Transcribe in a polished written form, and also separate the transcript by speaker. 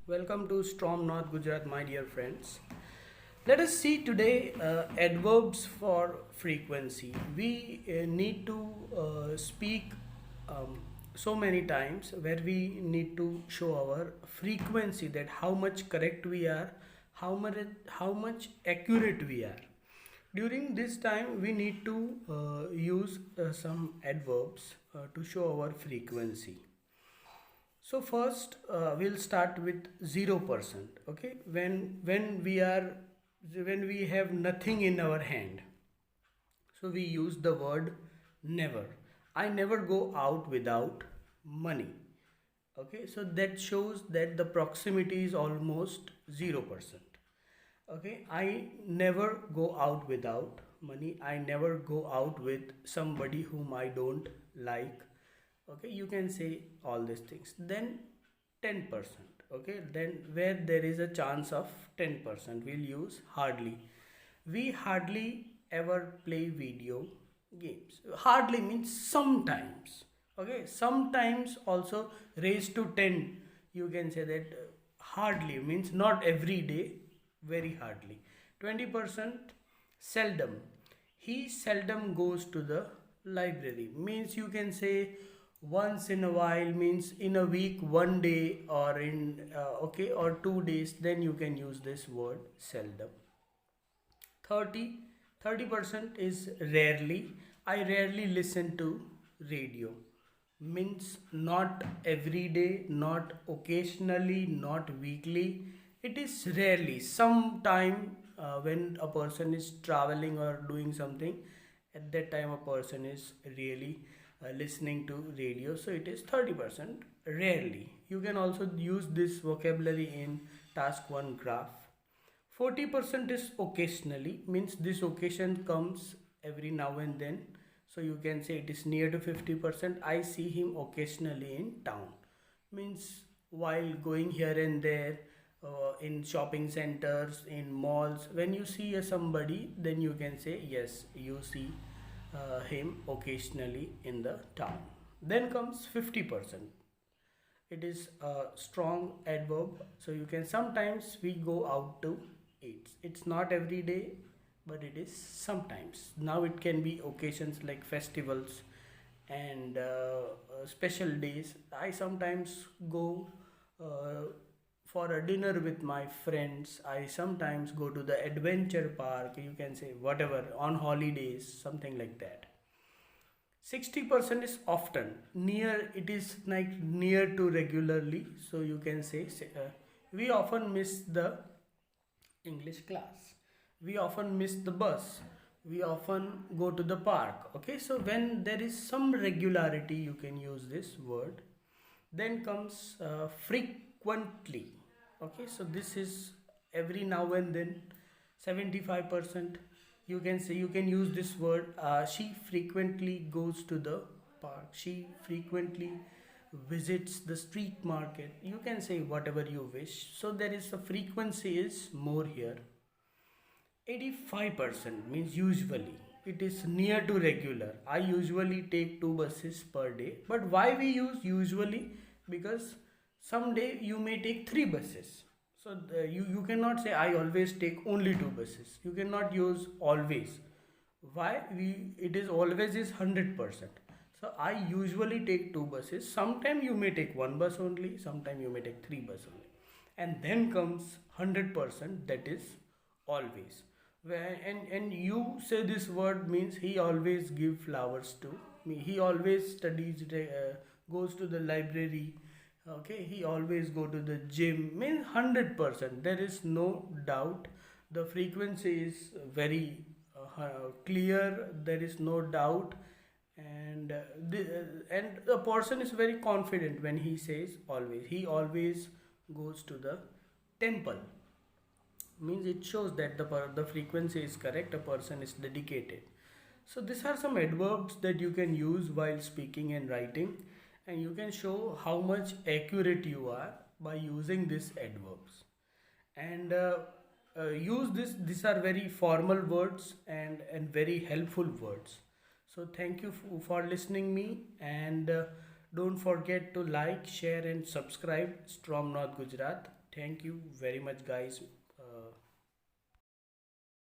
Speaker 1: Welcome to Storm North Gujarat, my dear friends. Let us see today adverbs for frequency. We need to speak um, so many times where we need to show our frequency, that how much correct we are, how much accurate we are. During this time, we need to use some adverbs to show our frequency. So first, we'll start with 0%. Okay, when we have nothing in our hand, so we use the word never. I never go out without money. Okay, so that shows that the proximity is almost 0%. Okay, I never go out without money. I never go out with somebody whom I don't like. Okay, you can say all these things. Then 10%. Okay, then where there is a chance of 10%, we'll use hardly. We hardly ever play video games. Hardly means sometimes. Okay, sometimes also raised to 10. You can say that hardly means not every day, very hardly. 20% seldom. He seldom goes to the library means you can say once in a while, means in a week, one day, or in okay, or 2 days. Then you can use this word seldom. 30 30% is rarely. I rarely listen to radio means not every day, not occasionally, not weekly. It is rarely, sometime, when a person is traveling or doing something. At that time a person is really listening to radio, so it is 30% rarely. You can also use this vocabulary in task 1 graph. 40% is occasionally, means this occasion comes every now and then. So you can say it is near to 50%. I see him occasionally in town, means while going here and there, in shopping centers, in malls. When you see somebody, then you can say yes, you see him occasionally in the town. Then comes 50%. It is a strong adverb, so you can sometimes we go out to eat. It's not every day, but it is sometimes. Now it can be occasions like festivals and special days. I sometimes go uh, for a dinner with my friends. I sometimes go to the adventure park, you can say whatever, on holidays, something like that. 60% is often. Near, it is like near to regularly. So you can say we often miss the English class, we often miss the bus, we often go to the park. Okay, so when there is some regularity, you can use this word. Then comes frequently. Okay, so this is every now and then. 75%. You can say, you can use this word. She frequently goes to the park, she frequently visits the street market. You can say whatever you wish. So there is a frequency is more here. 85% means usually. It is near to regular. I usually take 2 buses per day. But why we use usually? Because someday you may take 3 buses. So you cannot say I always take only 2 buses. You cannot use always. Why? It is always is 100%. So I usually take 2 buses. Sometime you may take 1 bus only. Sometime you may take 3 buses only. And then comes 100%, that is always. And you say this word means he always give flowers to me, he always studies, goes to the library. Okay, he always go to the gym, means 100%. There is no doubt. The frequency is very clear. There is no doubt. And the person is very confident when he says always. He always goes to the temple, means it shows that the frequency is correct, a person is dedicated. So these are some adverbs that you can use while speaking and writing, and you can show how much accurate you are by using these adverbs. And use this. These are very formal words and very helpful words. So thank you for listening me. And Don't forget to like, share and subscribe Storm North Gujarat. Thank you very much guys.